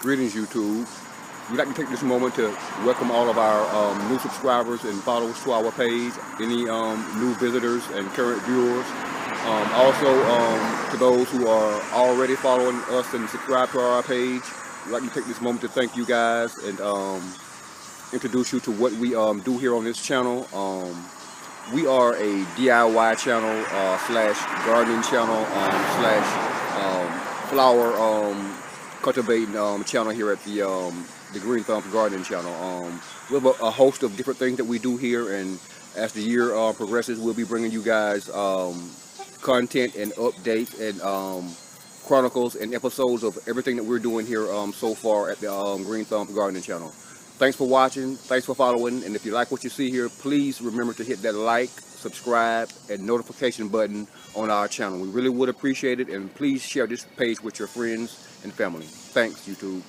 Greetings, YouTube. We'd like to take this moment to welcome all of our new subscribers and followers to our page, any new visitors and current viewers. Also, to those who are already following us and subscribed to our page, we'd like to take this moment to thank you guys and introduce you to what we do here on this channel. We are a DIY channel slash gardening channel slash flower cultivating channel here at the Green Thumbs Gardening channel. We have a host of different things that we do here, and as the year progresses, we'll be bringing you guys content and updates and chronicles and episodes of everything that we're doing here so far at the Green Thumbs Gardening channel. Thanks for watching, thanks for following, and if you like what you see here, please remember to hit that like, subscribe, and notification button on our channel. We really would appreciate it, and please share this page with your friends and family. Thanks, YouTube.